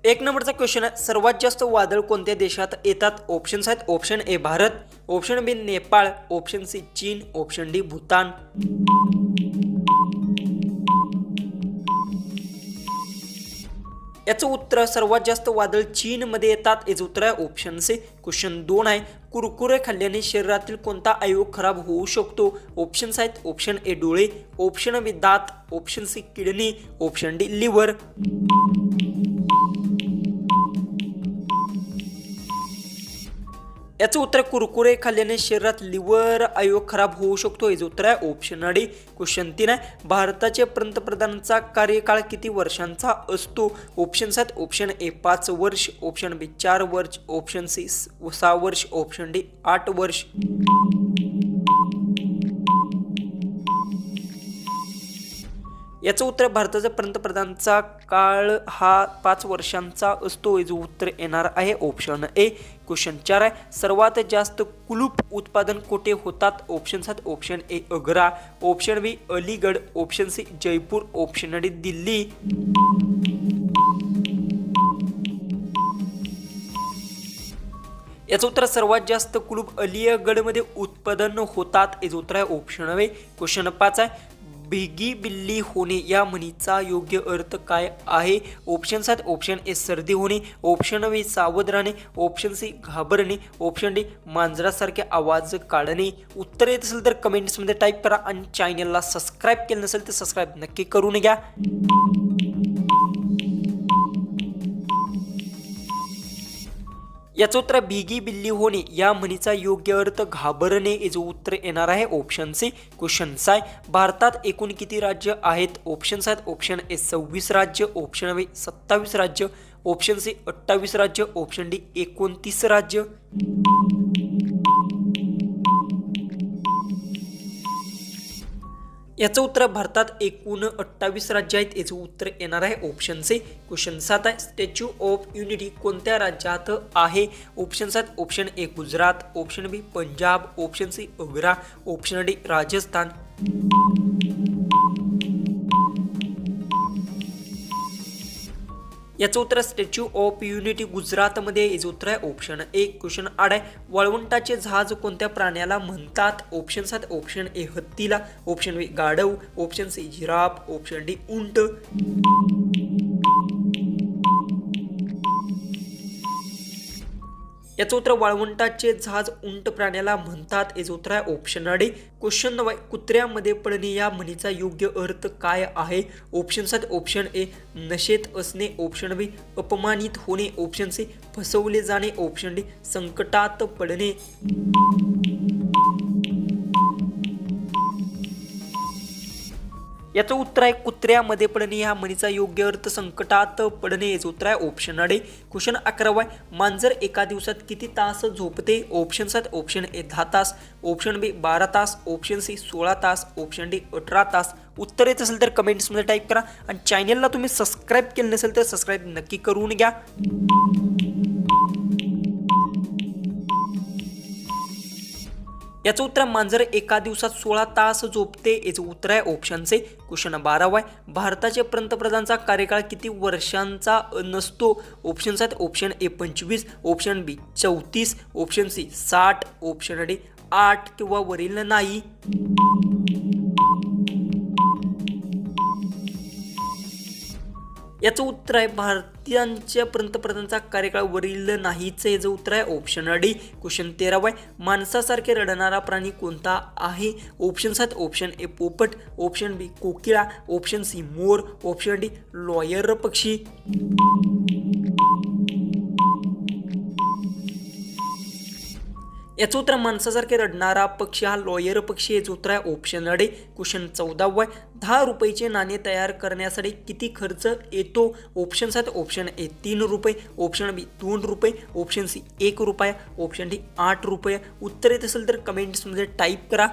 एक नंबरचा क्वेश्चन आहे, सर्वात जास्त वादळ कोणत्या देशात येतात? ऑप्शन्स आहेत, option A Bharat, option B Nepal, option C चीन, ऑप्शन डी भूतान. याचं उत्तर सर्वात जास्त वादळ चीनमध्ये येतात. याचं उत्तर आहे ऑप्शन सी. क्वेश्चन 2 आहे, कुरकुरे खाल्ल्याने शरीरातील कोणता अवयव खराब होऊ शकतो? ऑप्शन्स आहेत, ऑप्शन ए डोळे, ऑप्शन बी दात, option C kidney, option D liver. याचं उत्तर कुरकुरे खाल्ल्याने शरीरात लिव्हर अवयव खराब होऊ शकतो. याचं उत्तर आहे ऑप्शन डी. क्वेश्चन 3 आहे, भारताचे पंतप्रधानांचा कार्यकाळ किती वर्षांचा असतो? ऑप्शन्स आहेत, ऑप्शन ए 5 वर्ष, ऑप्शन बी 4 वर्ष, ऑप्शन सी 6 वर्ष, ऑप्शन डी 8 वर्ष. याचं उत्तर, भारताच्या पंतप्रधानांचा काळ हा 5 वर्षांचा असतो. याचं उत्तर येणार आहे ऑप्शन ए. क्वेश्चन 4 आहे, सर्वात जास्त कुलूप उत्पादन कुठे होतात? ऑप्शन्स आहेत, option A Agra, option B Aligarh, option C Jaipur, option D Delhi. याचं उत्तर, सर्वात जास्त कुलूप अलीगडमध्ये उत्पादन होतात. याचं उत्तर आहे ऑप्शन बी. क्वेश्चन 5 आहे, भिगी बिल्ली होणे या म्हणीचा योग्य अर्थ काय आहे? ऑप्शन्स आहेत, ऑप्शन ए सर्दी होणे, ऑप्शन बी सावध राहणे, ऑप्शन सी घाबरणे, ऑप्शन डी मांजरासारखे आवाज काढणे. उत्तर येत असेल तर कमेंट्समध्ये टाईप करा आणि चॅनलला सबस्क्राईब केलं नसेल तर सबस्क्राईब नक्की करून घ्या. याचं उत्तर, भिगी बिल्ली होणे या म्हणीचा योग्य अर्थ घाबरणे. याचं उत्तर येणार आहे ऑप्शन सी. क्वेश्चन 6, भारतात एकूण किती राज्य आहेत? ऑप्शन्स आहेत, ऑप्शन ए 26 राज्य, ऑप्शन बी 27 राज्य, ऑप्शन सी 28 राज्य, ऑप्शन डी 29 राज्य. याचं उत्तर, भारतात एकूण 28 राज्य आहेत. याचं उत्तर येणार आहे ऑप्शन सी. क्वेश्चन 7 आहे, स्टॅच्यू ऑफ युनिटी कोणत्या राज्यात आहे? ऑप्शन्स आहेत, option A Gujarat, option B Punjab, option C Agra, option D Rajasthan. याचं उत्तर, स्टॅच्यू ऑफ युनिटी गुजरातमध्ये. याचं उत्तर आहे ऑप्शन ए. क्वेश्चन 8 आहे, वाळवंटाचे जहाज कोणत्या प्राण्याला म्हणतात? ऑप्शन्स आहेत, ऑप्शन ए हत्तीला, ऑप्शन बी गाढव, option C giraffe, option D उंट. याचं उत्तर, वाळवंटाचे जहाज उंट प्राण्याला म्हणतात. याचं उत्तर आहे ऑप्शन डी. क्वेश्चन 9, कुत्र्यामध्ये पडणे या म्हणीचा योग्य अर्थ काय आहे? ऑप्शन्स आहेत, ऑप्शन ए नशेत असणे, ऑप्शन बी अपमानित होणे, ऑप्शन सी फसवले जाणे, ऑप्शन डी संकटात पडणे. याचं उत्तर आहे कुत्र्यामध्ये पडणे या म्हणीचा योग्य अर्थ संकटात पडणे. याचं उत्तर आहे ऑप्शन डी. क्वेश्चन 11, मांजर एका दिवसात किती तास झोपते? ऑप्शन्स आहेत, ऑप्शन ए 10 तास, ऑप्शन बी 12 तास, ऑप्शन सी 16 तास, ऑप्शन डी 18 तास. उत्तर येत असेल तर कमेंट्समध्ये टाईप करा आणि चॅनलला तुम्ही सबस्क्राईब केलं नसेल तर सबस्क्राईब नक्की करून घ्या. याचं उत्तर, मांजर एका दिवसात 16 तास झोपते. याचं उत्तर आहे ऑप्शन सी. क्वेश्चन 12 आहे, भारताचे पंतप्रधानांचा कार्यकाळ किती वर्षांचा नसतो? ऑप्शन्स आहेत, option A 25, option B 34, option C 60, option D 8 किंवा वरील नाही. याचं उत्तर आहे, भारतीयांच्या पंतप्रधानांचा कार्यकाळ वरील नाहीच. याचं उत्तर आहे ऑप्शन डी. क्वेश्चन 13 आहे, माणसासारखे रडणारा प्राणी कोणता आहे? ऑप्शन्स आहेत, ऑप्शन ए पोपट, ऑप्शन बी कोकिळा, ऑप्शन सी मोर, ऑप्शन डी लॉयर पक्षी. याचं उत्तर, माणसासारखे रडणारा पक्षी हा लॉयर पक्षी. याचं उत्तर आहे ऑप्शन डी. क्वेश्चन 14 आहे, 10 रुपयाचे नाणे तयार करण्यासाठी किती खर्च येतो? ऑप्शन्स आहेत, ऑप्शन ए 3 रुपये, ऑप्शन बी 2 रुपये, ऑप्शन सी 1 रुपया, ऑप्शन डी 8 रुपये. उत्तर येत असेल तर कमेंट्समध्ये टाईप करा.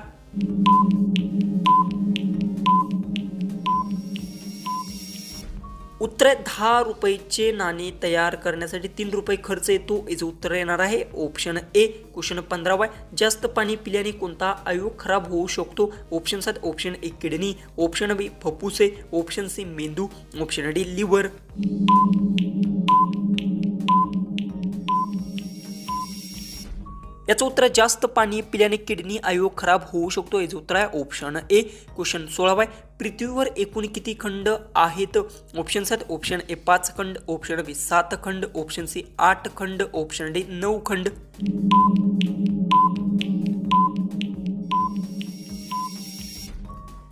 उत्तर 10 रुपयाचे नाणे तयार करण्यासाठी 3 रुपये खर्च येतो. याचं उत्तर येणार आहे ऑप्शन ए. क्वेश्चन 15 आहे, जास्त पाणी पिल्याने कोणता अवयव खराब होऊ शकतो? ऑप्शन्स आहेत, option A kidney, option B फुफ्फुसे, ऑप्शन सी मेंदू, ऑप्शन डी लिव्हर. याचं उत्तर जास्त पाणी पिल्याने किडनी अवयव खराब होऊ शकतो. याचं उत्तर आहे ऑप्शन ए. क्वेश्चन 16 आहे. पृथ्वीवर एकूण किती खंड आहेत? ऑप्शन 7, ऑप्शन ए 5 खंड, ऑप्शन बी 7 खंड, ऑप्शन सी 8 खंड, ऑप्शन डी 9 खंड.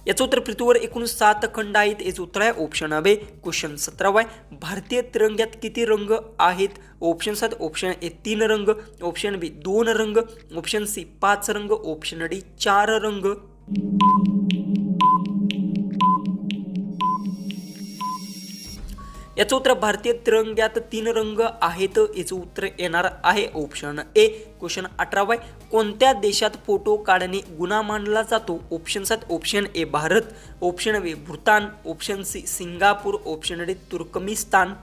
याचं उत्तर पृथ्वीवर एकूण 7 खंड आहेत. याचं उत्तर आहे ऑप्शन बी. क्वेश्चन 17 आहे. भारतीय तिरंग्यात किती रंग आहेत? ऑप्शन 7, ऑप्शन ए 3 रंग, ऑप्शन बी 2 रंग, ऑप्शन सी 5 रंग, ऑप्शन डी 4 रंग. याचं उत्तर भारतीय तिरंग्यात 3 रंग आहेत. याचं उत्तर येणार आहे ऑप्शन ए. क्वेश्चन 18 आहे. कोणत्या देशात फोटो काढणे गुन्हा मानला जातो? Option 7, option A Bharat, option B Bhutan, option C Singapore, option D Turkmenistan.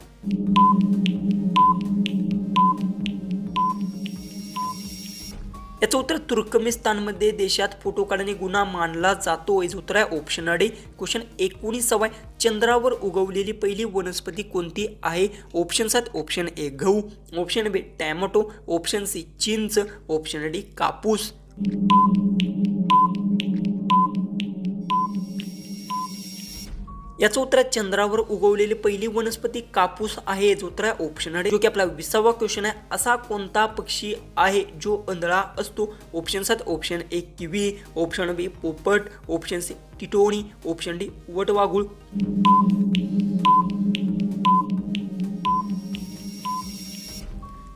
याचं उत्तर तुर्कमेनिस्तानमध्ये देशात फोटो काढणे गुन्हा मानला जातो. याचं उत्तर आहे ऑप्शन डी. क्वेश्चन 19 आहे. चंद्रावर उगवलेली पहिली वनस्पती कोणती आहे? ऑप्शन 7, ऑप्शन ए गहू, ऑप्शन बी टॅमॅटो, ऑप्शन सी चिंच, ऑप्शन डी कापूस. याचं उत्तर चंद्रावर उगवलेली पहिली वनस्पती कापूस आहे. याचं उत्तर आहे ऑप्शन डी. जो की आपला 20वा क्वेश्चन आहे. असा कोणता पक्षी आहे जो आंधळा असतो? Option 7, option A kiwi, option B पोपट, ऑप्शन सी टिटोणी, ऑप्शन डी वटवाघूळ.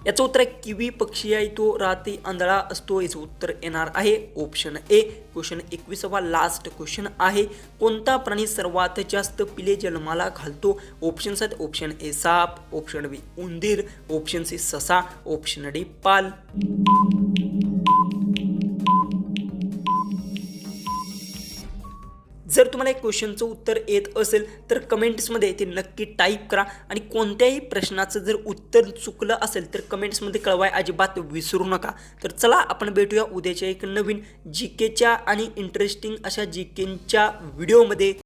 याचं उत्तर किवी पक्षी आहे तो रात्री आंधळा असतो. याचं उत्तर येणार आहे ऑप्शन ए. क्वेश्चन 21वा लास्ट क्वेश्चन आहे. कोणता प्राणी सर्वात जास्त पिले जन्माला घालतो? ऑप्शन 7, ऑप्शन ए साप, ऑप्शन बी उंदीर, ऑप्शन सी ससा, ऑप्शन डी पाल. जर तुम्हाला एक क्वेश्चनचं उत्तर येत असेल तर कमेंट्समध्ये ते नक्की टाईप करा. आणि कोणत्याही प्रश्नाचं जर उत्तर चुकलं असेल तर कमेंट्समध्ये कळवाय अजिबात विसरू नका. तर चला आपण भेटूया उद्याच्या एक नवीन जीकेच्या आणि इंटरेस्टिंग अशा जीकेच्या व्हिडिओमध्ये.